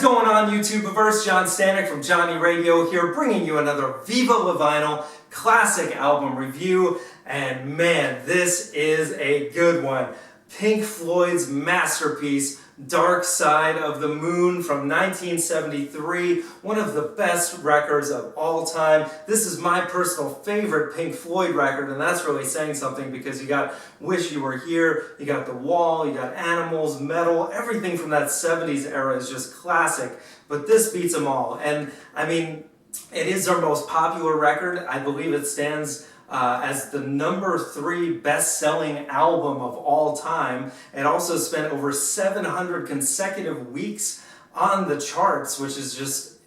going on, YouTubeverse? John Stanek from Johnny Radio here, bringing you another Viva La Vinyl classic album review. And man, this is a good one. Pink Floyd's masterpiece, Dark Side of the Moon from 1973, one of the best records of all time. This is my personal favorite Pink Floyd record, and that's really saying something because you got Wish You Were Here, you got The Wall, you got Animals, Metal, everything from that 70s era is just classic, but this beats them all. And I mean, it is their most popular record. I believe it stands as the #3 best-selling album of all time. It also spent over 700 consecutive weeks on the charts, which is just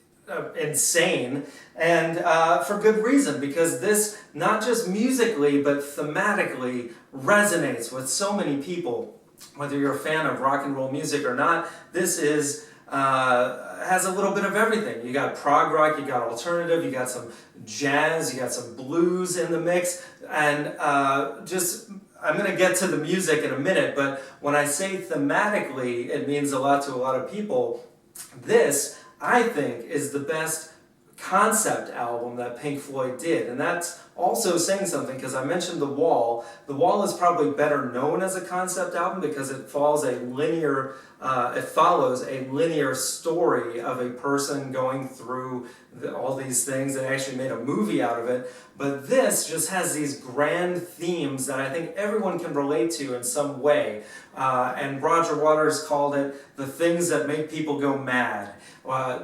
insane, and for good reason, because this, not just musically, but thematically, resonates with so many people. Whether you're a fan of rock and roll music or not, this is has a little bit of everything. You got prog rock, you got alternative, you got some jazz, you got some blues in the mix, and I'm going to get to the music in a minute, but when I say thematically, it means a lot to a lot of people. This, I think, is the best concept album that Pink Floyd did, and that's also saying something because I mentioned The Wall. The Wall is probably better known as a concept album because it follows a linear story of a person going through all these things. They actually made a movie out of it, but this just has these grand themes that I think everyone can relate to in some way. And Roger Waters called it the things that make people go mad.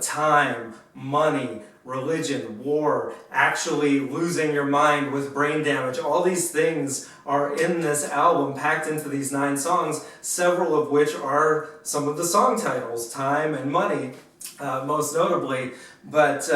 Time, money, religion, war, actually losing your mind with brain damage. All these things are in this album, packed into these 9 songs, several of which are some of the song titles, Time and Money, most notably. But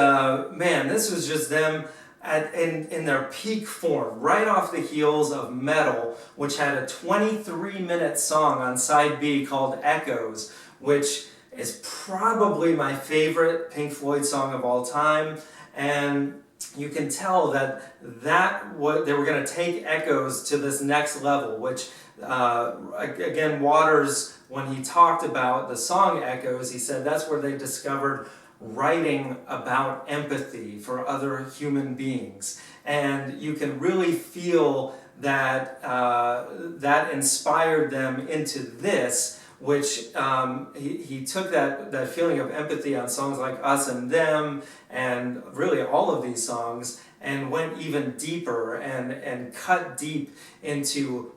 man, this was just them in their peak form, right off the heels of Metal, which had a 23-minute song on side B called Echoes, which is probably my favorite Pink Floyd song of all time, and you can tell that they were going to take Echoes to this next level, which again, Waters, when he talked about the song Echoes, he said that's where they discovered writing about empathy for other human beings, and you can really feel that that inspired them into this, which he took that feeling of empathy on songs like Us and Them, and really all of these songs, and went even deeper and cut deep into,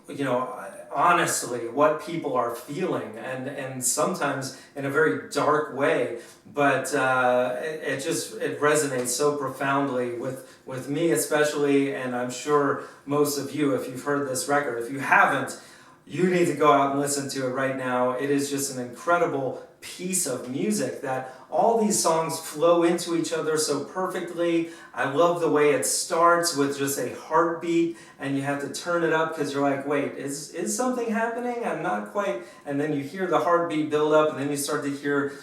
you know, honestly what people are feeling, and sometimes in a very dark way, but it resonates so profoundly with me especially, and I'm sure most of you, if you've heard this record. If you haven't, you need to go out and listen to it right now. It is just an incredible piece of music that all these songs flow into each other so perfectly. I love the way it starts with just a heartbeat, and you have to turn it up because you're like, wait, is something happening? I'm not quite. And then you hear the heartbeat build up, and then you start to hear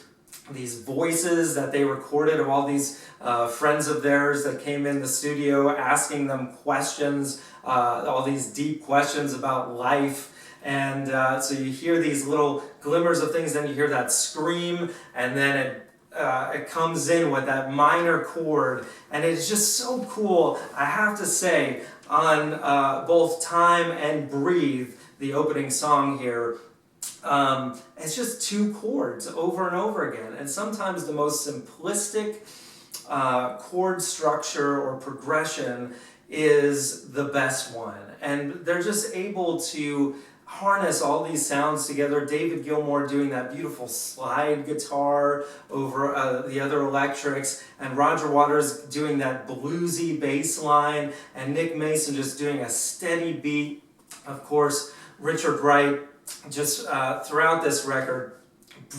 these voices that they recorded of all these friends of theirs that came in the studio asking them questions, all these deep questions about life. And so you hear these little glimmers of things, then you hear that scream, and then it comes in with that minor chord, and it's just so cool. I have to say, on both Time and Breathe, the opening song here, it's just 2 chords over and over again, and sometimes the most simplistic chord structure or progression is the best one, and they're just able to harness all these sounds together. David Gilmour doing that beautiful slide guitar over the other electrics, and Roger Waters doing that bluesy bass line, and Nick Mason just doing a steady beat. Of course, Richard Wright just throughout this record,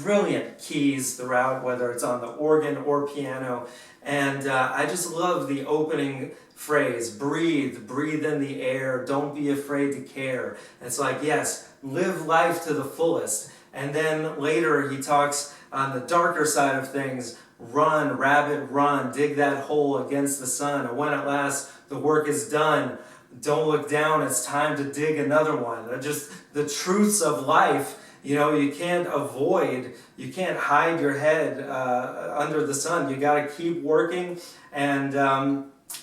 brilliant keys throughout, whether it's on the organ or piano. And I just love the opening phrase, breathe in the air, don't be afraid to care. It's like, yes, live life to the fullest. And then later he talks on the darker side of things, run, rabbit, run, dig that hole against the sun. And when at last the work is done, don't look down, it's time to dig another one. Just the truths of life You can't you can't hide your head under the sun. You got to keep working, and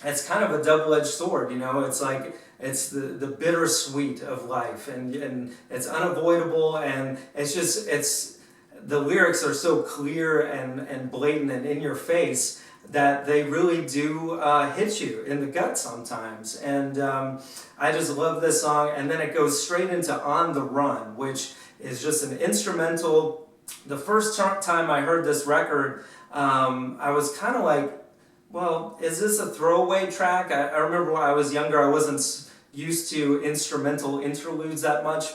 it's kind of a double-edged sword. It's like it's the bittersweet of life, and it's unavoidable, and it's the lyrics are so clear and blatant and in your face that they really do hit you in the gut sometimes. And I just love this song. And then it goes straight into On the Run, which is just an instrumental. The first time I heard this record, I was kind of like, well, is this a throwaway track? I remember when I was younger, I wasn't used to instrumental interludes that much.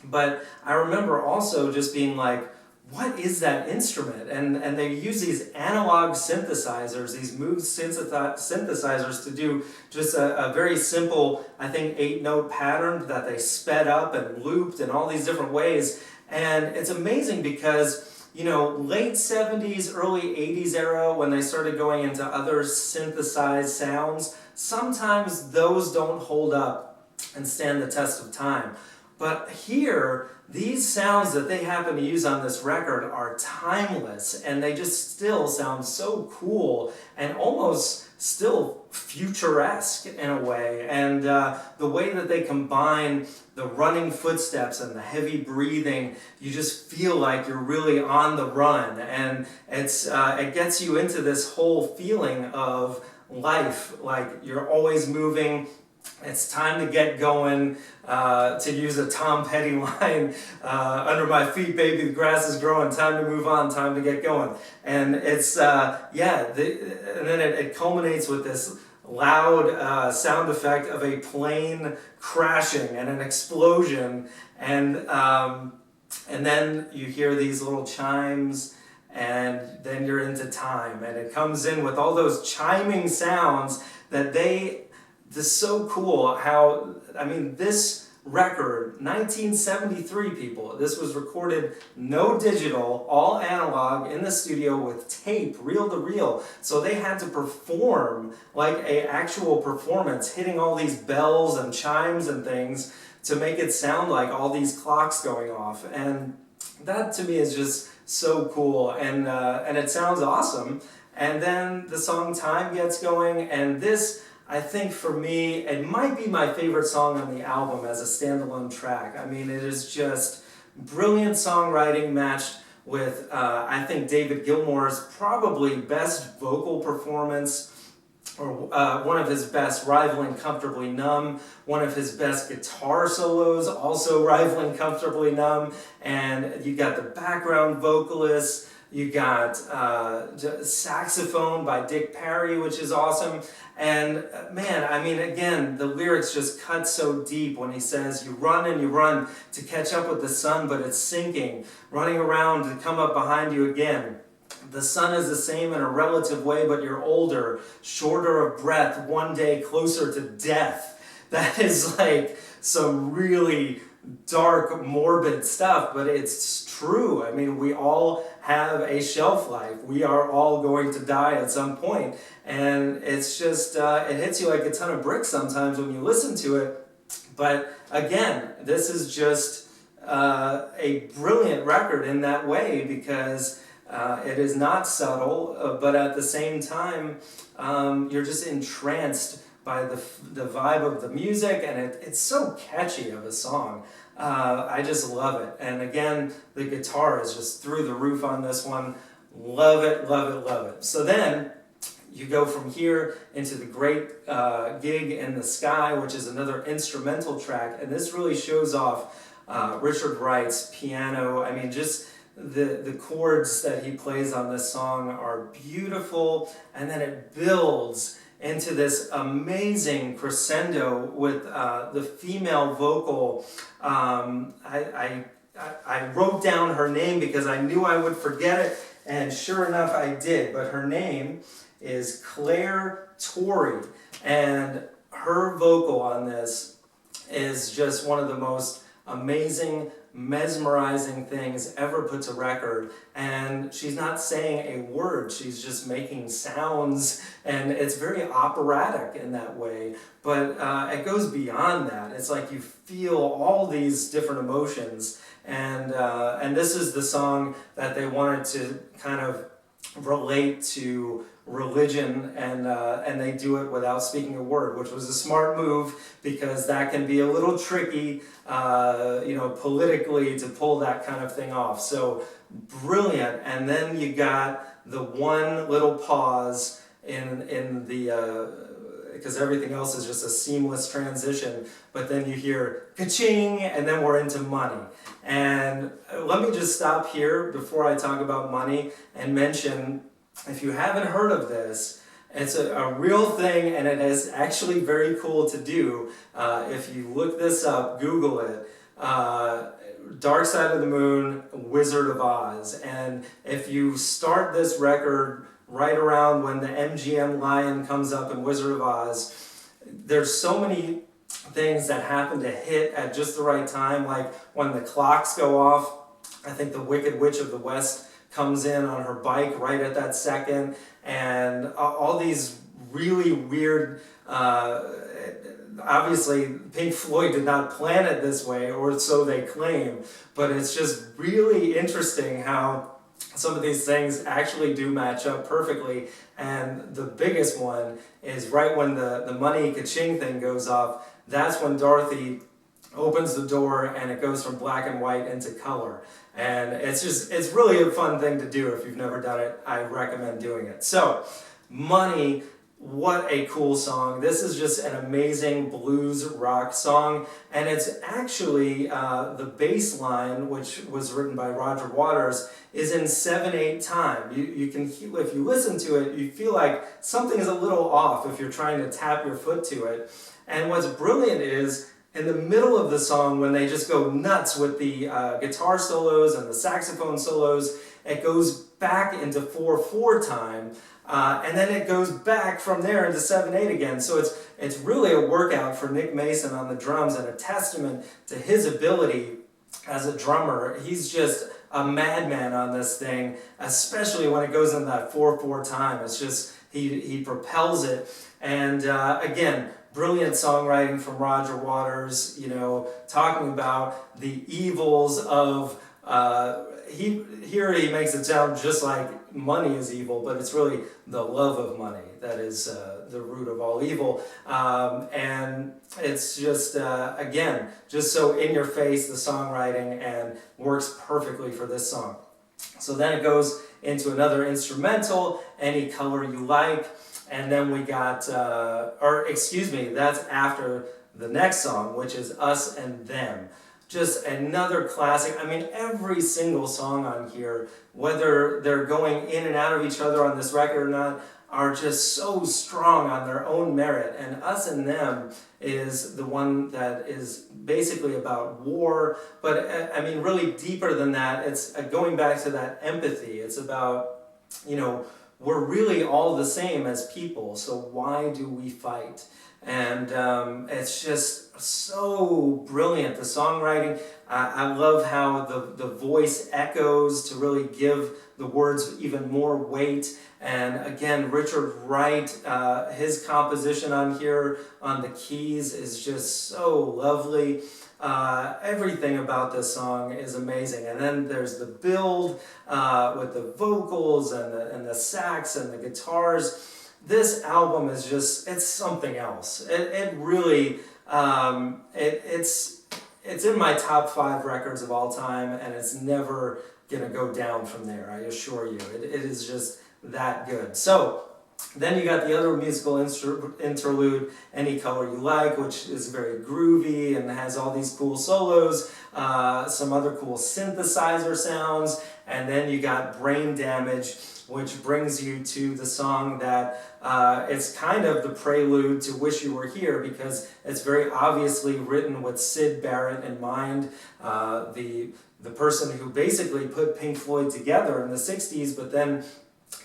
But I remember also just being like, what is that instrument? And they use these analog synthesizers, these Moog synthesizers to do just a very simple, I think, 8-note pattern that they sped up and looped in all these different ways. And it's amazing because, late 70s, early 80s era, when they started going into other synthesized sounds, sometimes those don't hold up and stand the test of time. But here, these sounds that they happen to use on this record are timeless, and they just still sound so cool and almost still futuresque in a way. And the way that they combine the running footsteps and the heavy breathing, you just feel like you're really on the run, and it gets you into this whole feeling of life, like you're always moving. It's time to get going, to use a Tom Petty line, under my feet, baby, the grass is growing, time to move on, time to get going. And it's, and then it culminates with this loud sound effect of a plane crashing and an explosion, and then you hear these little chimes, and then you're into time, and it comes in with all those chiming sounds that this is so cool how, this record, 1973, people, this was recorded no digital, all analog in the studio with tape, reel to reel. So they had to perform like an actual performance, hitting all these bells and chimes and things to make it sound like all these clocks going off. And that to me is just so cool, and it sounds awesome. And then the song Time gets going, and this, I think for me, it might be my favorite song on the album as a standalone track. It is just brilliant songwriting matched with, I think, David Gilmour's probably best vocal performance, or one of his best, rivaling Comfortably Numb, one of his best guitar solos, also rivaling Comfortably Numb, and you got the background vocalist, you got saxophone by Dick Parry, which is awesome. And man, again, the lyrics just cut so deep when he says, you run and you run to catch up with the sun, but it's sinking, running around to come up behind you again. The sun is the same in a relative way, but you're older, shorter of breath, one day closer to death. That is like some really dark, morbid stuff, but it's true. We all have a shelf life. We are all going to die at some point. And it's just, it hits you like a ton of bricks sometimes when you listen to it. But again, this is just a brilliant record in that way, because it is not subtle, but at the same time, you're just entranced by the vibe of the music, and it's so catchy of a song. I just love it. And again, the guitar is just through the roof on this one. Love it, love it, love it. So then you go from here into the great Gig in the Sky, which is another instrumental track, and this really shows off Richard Wright's piano. Just the chords that he plays on this song are beautiful, and then it builds into this amazing crescendo with the female vocal. I wrote down her name because I knew I would forget it, and sure enough I did, but her name is Claire Torrey, and her vocal on this is just one of the most amazing, mesmerizing things ever put to record, and she's not saying a word, she's just making sounds, and it's very operatic in that way, but it goes beyond that. It's like you feel all these different emotions, and this is the song that they wanted to kind of relate to religion, and they do it without speaking a word, which was a smart move because that can be a little tricky, politically to pull that kind of thing off. So brilliant. And then you got the one little pause in the because everything else is just a seamless transition, but then you hear ka-ching, and then we're into money. And let me just stop here before I talk about money and mention, if you haven't heard of this, it's a real thing, and it is actually very cool to do. If you look this up, Google it, Dark Side of the Moon, Wizard of Oz. And if you start this record right around when the MGM lion comes up in Wizard of Oz, there's so many things that happen to hit at just the right time, like when the clocks go off. I think the Wicked Witch of the West comes in on her bike right at that second, and all these really weird, obviously Pink Floyd did not plan it this way, or so they claim, but it's just really interesting how some of these things actually do match up perfectly. And the biggest one is right when the money ka-ching thing goes off, that's when Dorothy opens the door and it goes from black and white into color. And it's really a fun thing to do. If you've never done it, I recommend doing it. So, Money, what a cool song. This is just an amazing blues rock song, and it's actually the bass line, which was written by Roger Waters, is in 7/8 time. You can, if you listen to it, you feel like something is a little off if you're trying to tap your foot to it. And what's brilliant is, in the middle of the song, when they just go nuts with the guitar solos and the saxophone solos, it goes back into 4/4 time, and then it goes back from there into 7/8 again. So it's really a workout for Nick Mason on the drums, and a testament to his ability as a drummer. He's just a madman on this thing, especially when it goes in that 4/4 time. It's just, he propels it. And again, brilliant songwriting from Roger Waters, talking about the evils of, here he makes it sound just like money is evil, but it's really the love of money that is the root of all evil. And it's just, again, just so in your face, the songwriting, and works perfectly for this song. So then it goes into another instrumental, Any Color You Like. And then we got, that's after the next song, which is Us and Them. Just another classic. I mean, every single song on here, whether they're going in and out of each other on this record or not, are just so strong on their own merit. And Us and Them is the one that is basically about war, but I mean, really deeper than that. It's going back to that empathy. It's about, we're really all the same as people, so why do we fight? And it's just so brilliant, the songwriting. I love how the voice echoes to really give the words even more weight. And again, Richard Wright, his composition on here on the keys is just so lovely. Everything about this song is amazing. And then there's the build with the vocals and the sax and the guitars. This album is just, it's something else. It really, it's in my top 5 records of all time, and it's never gonna go down from there, I assure you. It is just that good. So, then you got the other musical interlude, Any Color You Like, which is very groovy and has all these cool solos, some other cool synthesizer sounds, and then you got Brain Damage, which brings you to the song that it's kind of the prelude to Wish You Were Here, because it's very obviously written with Syd Barrett in mind, the person who basically put Pink Floyd together in the 60s, but then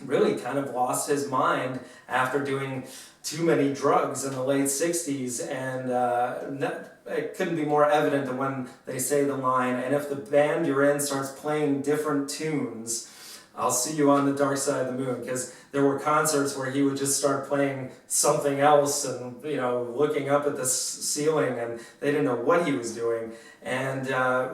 really kind of lost his mind after doing too many drugs in the late 60s, and it couldn't be more evident than when they say the line, "And if the band you're in starts playing different tunes, I'll see you on the dark side of the moon," because there were concerts where he would just start playing something else and, you know, looking up at the ceiling, and they didn't know what he was doing. And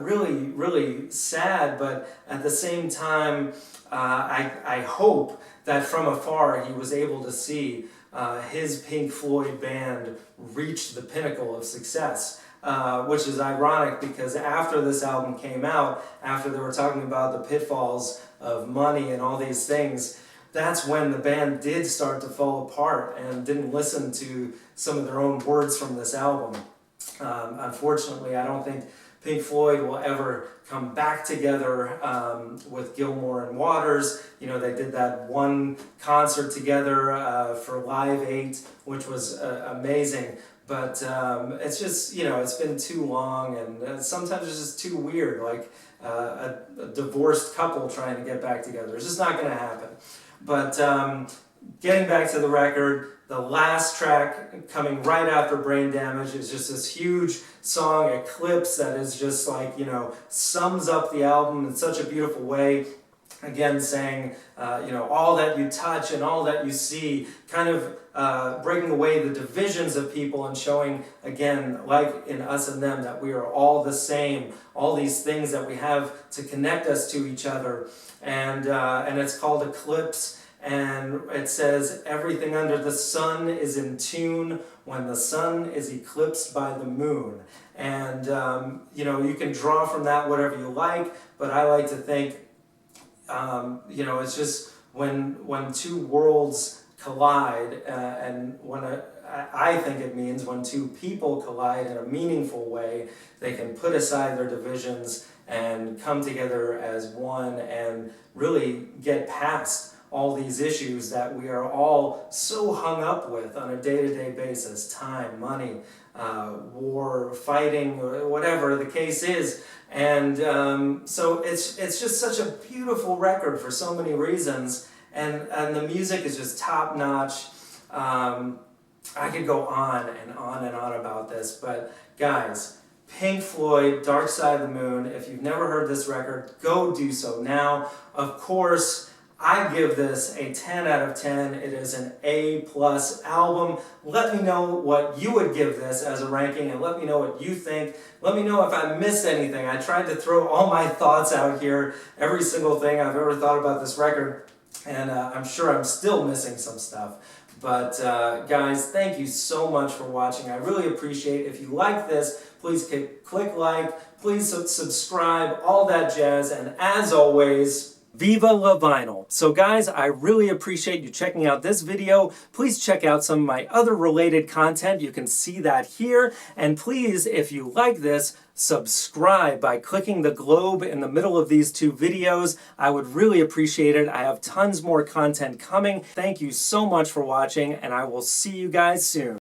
really, really sad, but at the same time, I hope that from afar he was able to see his Pink Floyd band reach the pinnacle of success. Which is ironic because after this album came out, after they were talking about the pitfalls of money and all these things, that's when the band did start to fall apart and didn't listen to some of their own words from this album. Unfortunately, I don't think Pink Floyd will ever come back together with Gilmour and Waters. You know, they did that one concert together for Live 8, which was amazing. But it's just, you know, it's been too long, and sometimes it's just too weird, like a divorced couple trying to get back together. It's just not going to happen. But getting back to the record, the last track coming right after Brain Damage is just this huge song, Eclipse, that is just like, you know, sums up the album in such a beautiful way. Again, saying, you know, all that you touch and all that you see, kind of breaking away the divisions of people and showing, again, like in Us and Them, that we are all the same, all these things that we have to connect us to each other. And it's called Eclipse, and it says, everything under the sun is in tune when the sun is eclipsed by the moon. And, you know, you can draw from that whatever you like, but I like to think, you know, it's just when two worlds collide, and when I think it means when two people collide in a meaningful way, they can put aside their divisions and come together as one and really get past all these issues that we are all so hung up with on a day-to-day basis: time, money, war, fighting, whatever the case is. And so it's just such a beautiful record for so many reasons, and the music is just top-notch. I could go on and on and on about this, but guys, Pink Floyd, Dark Side of the Moon, if you've never heard this record, go do so now. Of course, I give this a 10 out of 10. It is an A+ album. Let me know what you would give this as a ranking, and let me know what you think. Let me know if I missed anything. I tried to throw all my thoughts out here, every single thing I've ever thought about this record, and I'm sure I'm still missing some stuff. But guys, thank you so much for watching. I really appreciate it. If you like this, please click like, please subscribe, all that jazz, and as always, Viva La Vinyl. So guys, I really appreciate you checking out this video. Please check out some of my other related content. You can see that here. And please, if you like this, subscribe by clicking the globe in the middle of these two videos. I would really appreciate it. I have tons more content coming. Thank you so much for watching, and I will see you guys soon.